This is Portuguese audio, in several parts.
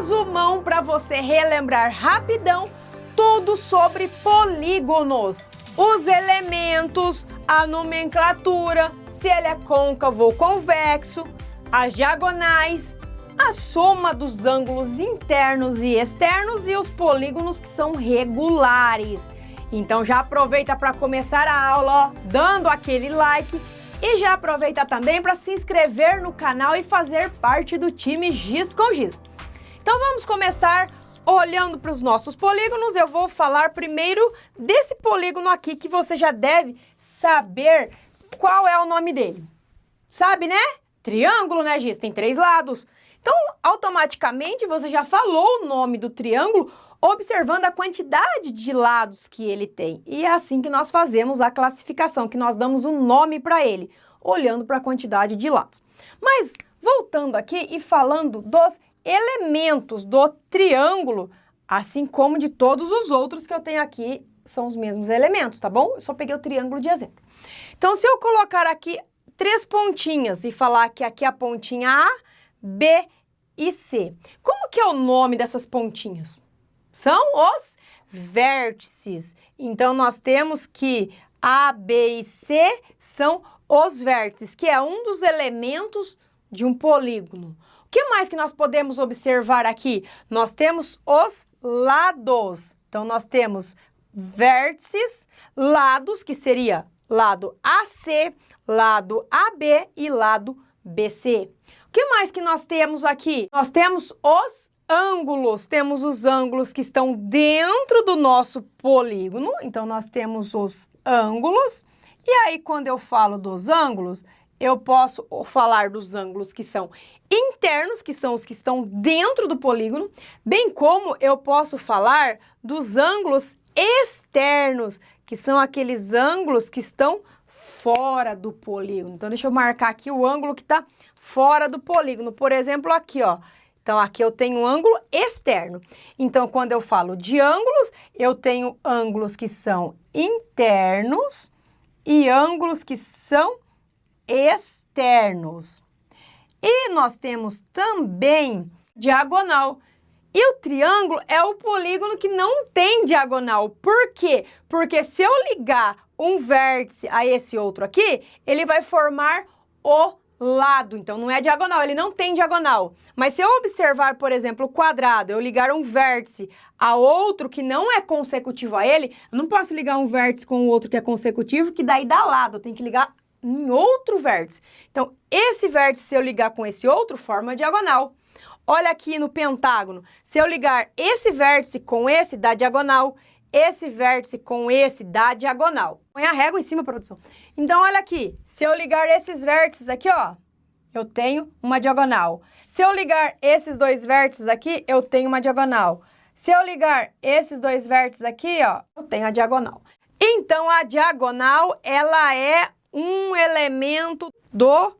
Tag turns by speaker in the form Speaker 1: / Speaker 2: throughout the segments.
Speaker 1: resumão para você relembrar rapidão tudo sobre polígonos. Os elementos, a nomenclatura, se ele é côncavo ou convexo, as diagonais, a soma dos ângulos internos e externos e os polígonos que são regulares. Então já aproveita para começar a aula, ó, dando aquele like e já aproveita também para se inscrever no canal e fazer parte do time Giz com Giz. Então vamos começar olhando para os nossos polígonos. Eu vou falar primeiro desse polígono aqui que você já deve saber qual é o nome dele. Sabe, né? Triângulo, né, Giz? Tem 3 lados. Então, automaticamente, você já falou o nome do triângulo observando a quantidade de lados que ele tem. E é assim que nós fazemos a classificação, que nós damos um nome para ele, olhando para a quantidade de lados. Mas, voltando aqui e falando dos elementos do triângulo, assim como de todos os outros que eu tenho aqui, são os mesmos elementos, tá bom? Eu só peguei o triângulo de exemplo. Então, se eu colocar aqui 3 pontinhas e falar que aqui é a pontinha A, B e C. Como que é o nome dessas pontinhas? São os vértices. Então, nós temos que A, B e C são os vértices, que é um dos elementos de um polígono. O que mais que nós podemos observar aqui? Nós temos os lados. Então, nós temos vértices, lados, que seria lado AC, lado AB e lado BC. O que mais que nós temos aqui? Nós temos os ângulos. Temos os ângulos que estão dentro do nosso polígono. Então, nós temos os ângulos. E aí, quando eu falo dos ângulos, eu posso falar dos ângulos que são internos, que são os que estão dentro do polígono, bem como eu posso falar dos ângulos externos, que são aqueles ângulos que estão fora do polígono. Então, deixa eu marcar aqui o ângulo que está fora do polígono. Por exemplo, aqui, ó. Então, aqui eu tenho um ângulo externo. Então, quando eu falo de ângulos, eu tenho ângulos que são internos e ângulos que são externos. E nós temos também diagonal. E o triângulo é o polígono que não tem diagonal. Por quê? Porque se eu ligar um vértice a esse outro aqui, ele vai formar o lado. Então, não é diagonal, ele não tem diagonal. Mas se eu observar, por exemplo, o quadrado, eu ligar um vértice a outro que não é consecutivo a ele, eu não posso ligar um vértice com o outro que é consecutivo, que daí dá lado. Eu tenho que ligar em outro vértice. Então, esse vértice, se eu ligar com esse outro, forma diagonal. Olha aqui no pentágono. Se eu ligar esse vértice com esse, dá diagonal. Esse vértice com esse, dá diagonal. Põe a régua em cima, produção. Então, olha aqui. Se eu ligar esses vértices aqui, ó, eu tenho uma diagonal. Se eu ligar esses 2 vértices aqui, eu tenho uma diagonal. Se eu ligar esses 2 vértices aqui, ó, eu tenho a diagonal. Então, a diagonal, ela é um elemento dos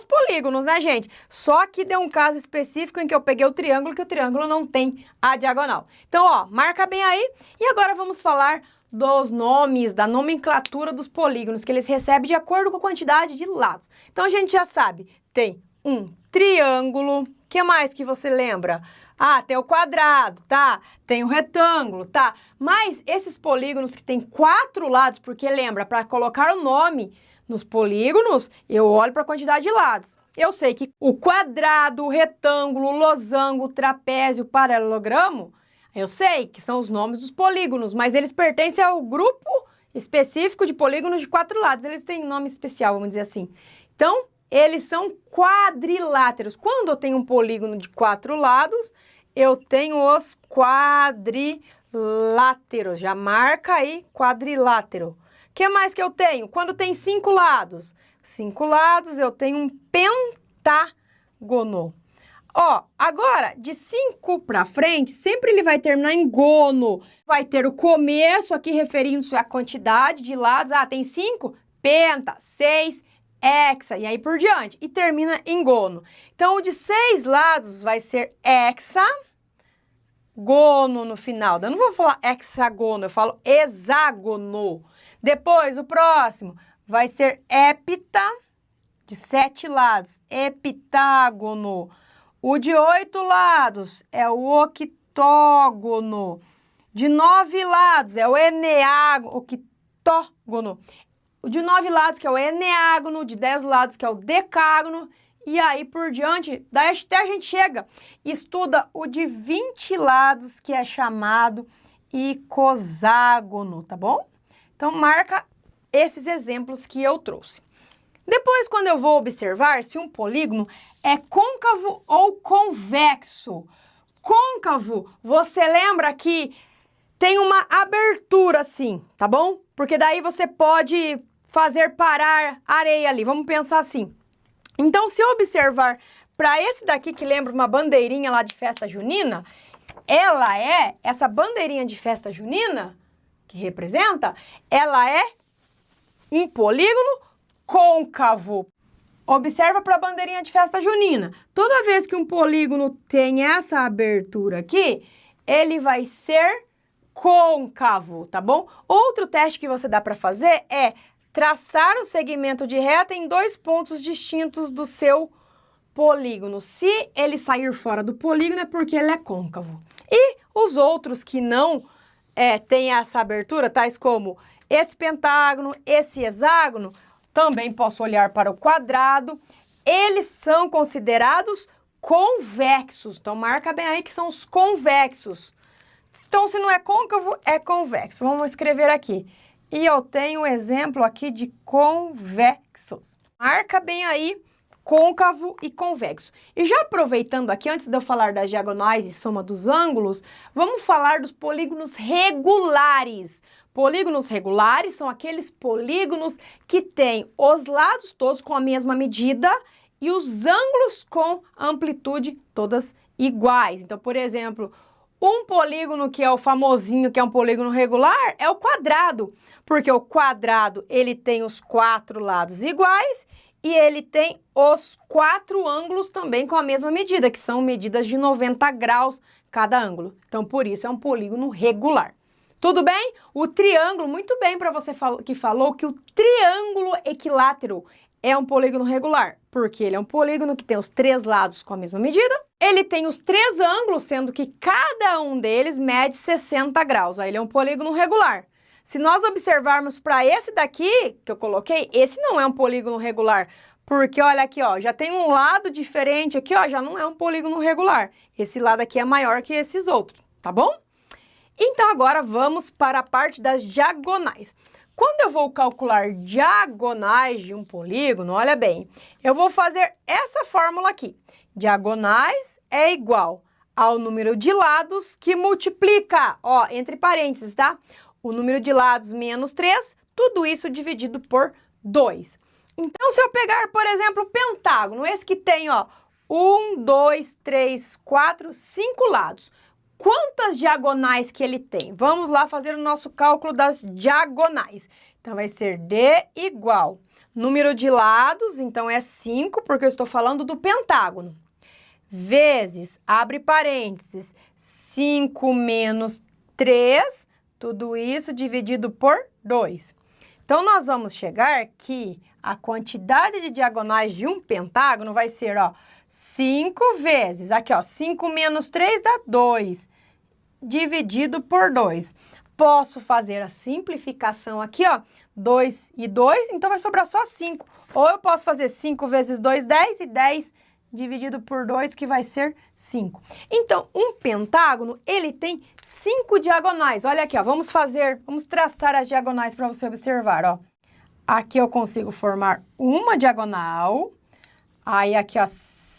Speaker 1: polígonos, né, gente? Só que deu um caso específico em que eu peguei o triângulo, que o triângulo não tem a diagonal. Então, ó, marca bem aí. E agora vamos falar dos nomes, da nomenclatura dos polígonos, que eles recebem de acordo com a quantidade de lados. Então, a gente já sabe, tem um triângulo. O que mais que você lembra? Ah, tem o quadrado, tá? Tem o retângulo, tá? Mas esses polígonos que tem 4 lados, porque lembra, para colocar o nome nos polígonos, eu olho para a quantidade de lados. Eu sei que o quadrado, o retângulo, o losango, o trapézio, o paralelogramo, eu sei que são os nomes dos polígonos, mas eles pertencem ao grupo específico de polígonos de 4 lados. Eles têm nome especial, vamos dizer assim. Então, eles são quadriláteros. Quando eu tenho um polígono de 4 lados, eu tenho os quadriláteros. Já marca aí, quadrilátero. O que mais que eu tenho? Quando tem 5 lados? 5 lados, eu tenho um pentágono. Ó, agora, de 5 para frente, sempre ele vai terminar em gono. Vai ter o começo aqui, referindo-se à quantidade de lados. Ah, tem 5? Penta, 6, hexa, e aí por diante. E termina em gono. Então, o de 6 lados vai ser hexagono no final. Eu não vou falar hexagono, eu falo hexágono. Depois, o próximo vai ser hepta, de 7 lados, heptágono. O de 8 lados é o octógono. De 9 lados é o eneágono, octógono. O de 9 lados que é o eneágono, de 10 lados que é o decágono, e aí por diante, daí até a gente chega e estuda o de 20 lados, que é chamado icoságono, tá bom? Então marca esses exemplos que eu trouxe. Depois, quando eu vou observar se um polígono é côncavo ou convexo. Côncavo, você lembra que tem uma abertura assim, tá bom? Porque daí você pode fazer parar areia ali. Vamos pensar assim. Então, se eu observar para esse daqui que lembra uma bandeirinha lá de festa junina, essa bandeirinha de festa junina, que representa, ela é um polígono côncavo. Observa para a bandeirinha de festa junina. Toda vez que um polígono tem essa abertura aqui, ele vai ser côncavo, tá bom? Outro teste que você dá para fazer é traçar um segmento de reta em 2 pontos distintos do seu polígono. Se ele sair fora do polígono é porque ele é côncavo. E os outros que não têm essa abertura, tais como esse pentágono, esse hexágono, também posso olhar para o quadrado, eles são considerados convexos. Então, marca bem aí que são os convexos. Então, se não é côncavo, é convexo. Vamos escrever aqui. E eu tenho um exemplo aqui de convexos. Marca bem aí côncavo e convexo. E já aproveitando aqui, antes de eu falar das diagonais e soma dos ângulos, vamos falar dos polígonos regulares. Polígonos regulares são aqueles polígonos que têm os lados todos com a mesma medida e os ângulos com amplitude todas iguais. Então, por exemplo, um polígono que é o famosinho, que é um polígono regular, é o quadrado, porque o quadrado ele tem os 4 lados iguais e ele tem os 4 ângulos também com a mesma medida, que são medidas de 90 graus cada ângulo. Então, por isso é um polígono regular. Tudo bem? O triângulo, muito bem para você que falou que o triângulo equilátero é um polígono regular, porque ele é um polígono que tem os 3 lados com a mesma medida, ele tem os 3 ângulos, sendo que cada um deles mede 60 graus, aí ele é um polígono regular. Se nós observarmos para esse daqui, que eu coloquei, esse não é um polígono regular, porque olha aqui, ó, já tem um lado diferente aqui, ó, já não é um polígono regular. Esse lado aqui é maior que esses outros, tá bom? Então, agora vamos para a parte das diagonais. Quando eu vou calcular diagonais de um polígono, olha bem, eu vou fazer essa fórmula aqui. Diagonais é igual ao número de lados que multiplica, ó, entre parênteses, tá? O número de lados menos 3, tudo isso dividido por 2. Então, se eu pegar, por exemplo, o pentágono, esse que tem, ó, 1, 2, 3, 4, 5 lados. Quantas diagonais que ele tem? Vamos lá fazer o nosso cálculo das diagonais. Então, vai ser D igual número de lados, então é 5, porque eu estou falando do pentágono, vezes, abre parênteses, 5 menos 3, tudo isso dividido por 2. Então, nós vamos chegar que a quantidade de diagonais de um pentágono vai ser, ó, 5 vezes, aqui ó, 5 menos 3 dá 2, dividido por 2. Posso fazer a simplificação aqui, ó, 2 e 2, então vai sobrar só 5. Ou eu posso fazer 5 vezes 2, 10, e 10 dividido por 2, que vai ser 5. Então, um pentágono, ele tem 5 diagonais. Olha aqui, ó, vamos traçar as diagonais para você observar, ó. Aqui eu consigo formar uma diagonal, aí aqui, ó,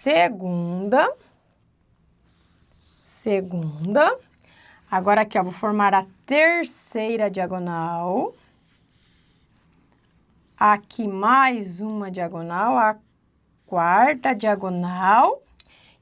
Speaker 1: segunda, agora aqui, ó, vou formar a terceira diagonal, aqui mais uma diagonal, a quarta diagonal,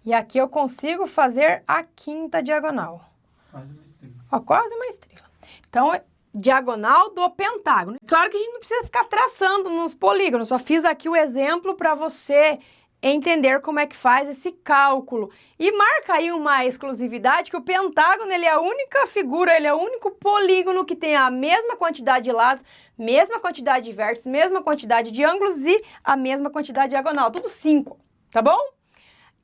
Speaker 1: e aqui eu consigo fazer a quinta diagonal. Quase uma estrela. Ó, quase uma estrela. Então, diagonal do pentágono. Claro que a gente não precisa ficar traçando nos polígonos, só fiz aqui o exemplo para você entender como é que faz esse cálculo. E marca aí uma exclusividade, que o pentágono, ele é a única figura, ele é o único polígono que tem a mesma quantidade de lados, mesma quantidade de vértices, mesma quantidade de ângulos e a mesma quantidade de diagonal, tudo 5, tá bom?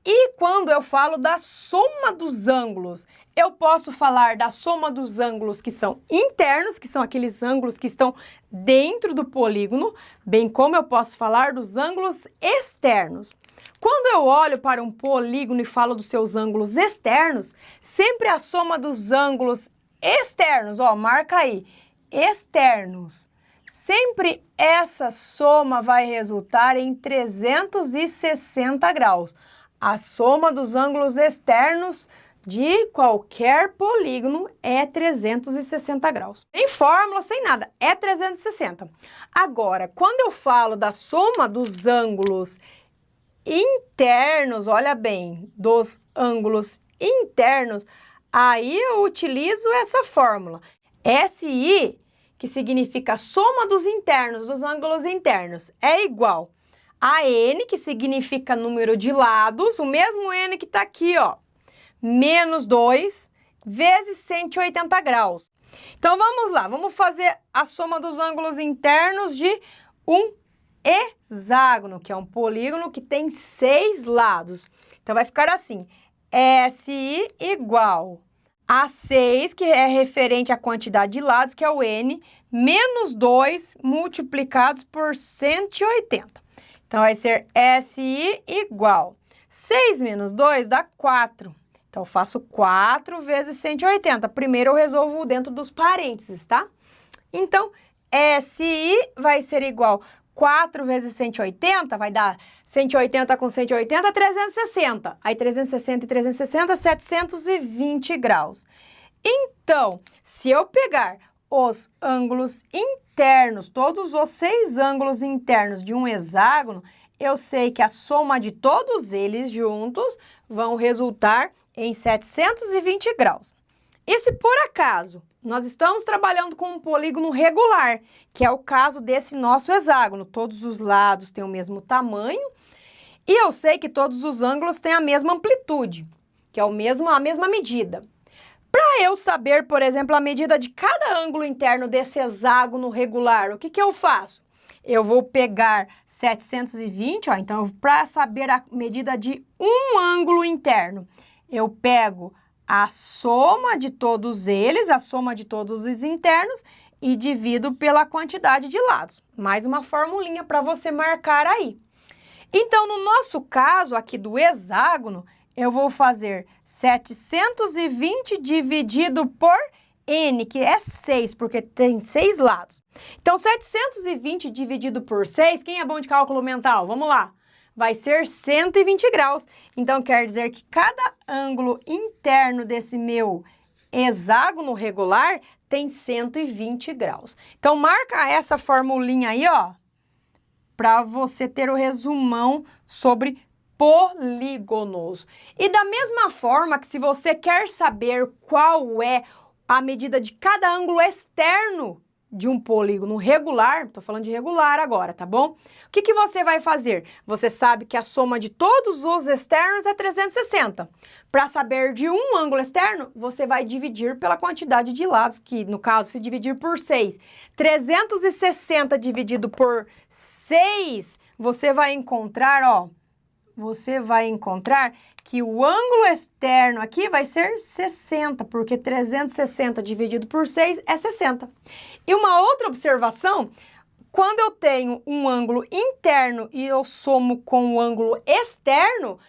Speaker 1: E quando eu falo da soma dos ângulos, eu posso falar da soma dos ângulos que são internos, que são aqueles ângulos que estão dentro do polígono, bem como eu posso falar dos ângulos externos. Quando eu olho para um polígono e falo dos seus ângulos externos, sempre a soma dos ângulos externos, ó, marca aí, externos. Sempre essa soma vai resultar em 360 graus. A soma dos ângulos externos de qualquer polígono é 360 graus. Sem fórmula, sem nada, é 360. Agora, quando eu falo da soma dos ângulos internos, olha bem, dos ângulos internos, aí eu utilizo essa fórmula. SI, que significa soma dos internos, dos ângulos internos, é igual a N, que significa número de lados, o mesmo N que está aqui, ó, menos 2 vezes 180 graus. Então, vamos lá, vamos fazer a soma dos ângulos internos de um hexágono, que é um polígono que tem 6 lados. Então, vai ficar assim, SI igual a 6, que é referente à quantidade de lados, que é o N, menos 2 multiplicados por 180. Então, vai ser SI igual 6 menos 2 dá 4. Então, eu faço 4 vezes 180. Primeiro, eu resolvo dentro dos parênteses, tá? Então, SI vai ser igual 4 vezes 180, vai dar 180 com 180, 360. Aí, 360 e 360, 720 graus. Então, se eu pegar os ângulos internos, todos os 6 ângulos internos de um hexágono, eu sei que a soma de todos eles juntos vão resultar em 720 graus. E se por acaso nós estamos trabalhando com um polígono regular, que é o caso desse nosso hexágono, todos os lados têm o mesmo tamanho, e eu sei que todos os ângulos têm a mesma amplitude, que é a mesma medida. Para eu saber, por exemplo, a medida de cada ângulo interno desse hexágono regular, o que eu faço? Eu vou pegar 720, ó, então para saber a medida de um ângulo interno, eu pego a soma de todos eles, a soma de todos os internos e divido pela quantidade de lados. Mais uma formulinha para você marcar aí. Então, no nosso caso aqui do hexágono, eu vou fazer 720 dividido por N, que é 6, porque tem 6 lados. Então, 720 dividido por 6, quem é bom de cálculo mental? Vamos lá. Vai ser 120 graus. Então, quer dizer que cada ângulo interno desse meu hexágono regular tem 120 graus. Então, marca essa formulinha aí, ó, para você ter o resumão sobre polígonos. E da mesma forma que se você quer saber qual é a medida de cada ângulo externo de um polígono regular, tô falando de regular agora, tá bom? O que você vai fazer? Você sabe que a soma de todos os externos é 360. Para saber de um ângulo externo, você vai dividir pela quantidade de lados, que no caso, se dividir por 6. 360 dividido por 6, você vai encontrar, ó, que o ângulo externo aqui vai ser 60, porque 360 dividido por 6 é 60. E uma outra observação, quando eu tenho um ângulo interno e eu somo com o ângulo externo,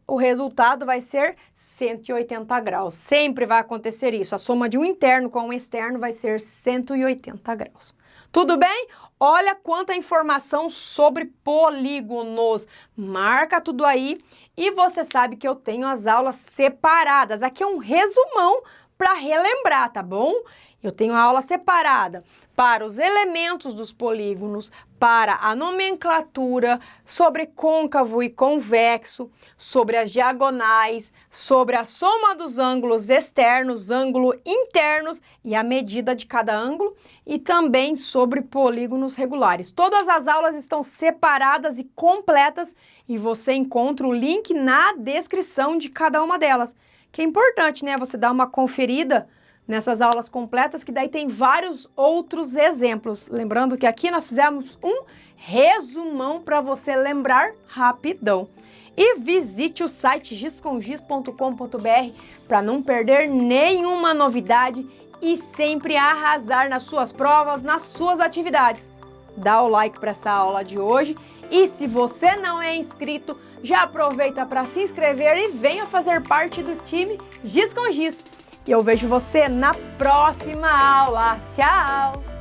Speaker 1: o resultado vai ser 180 graus. Sempre vai acontecer isso. A soma de um interno com um externo vai ser 180 graus. Tudo bem? Olha quanta informação sobre polígonos. Marca tudo aí e você sabe que eu tenho as aulas separadas. Aqui é um resumão para relembrar, tá bom? Eu tenho a aula separada para os elementos dos polígonos, para a nomenclatura, sobre côncavo e convexo, sobre as diagonais, sobre a soma dos ângulos externos, ângulos internos e a medida de cada ângulo, e também sobre polígonos regulares. Todas as aulas estão separadas e completas e você encontra o link na descrição de cada uma delas. Que é importante, né? Você dar uma conferida nessas aulas completas, que daí tem vários outros exemplos. Lembrando que aqui nós fizemos um resumão para você lembrar rapidão. E visite o site giscomgiz.com.br para não perder nenhuma novidade e sempre arrasar nas suas provas, nas suas atividades. Dá o like para essa aula de hoje e se você não é inscrito, já aproveita para se inscrever e venha fazer parte do time Giz com Giz. E eu vejo você na próxima aula. Tchau!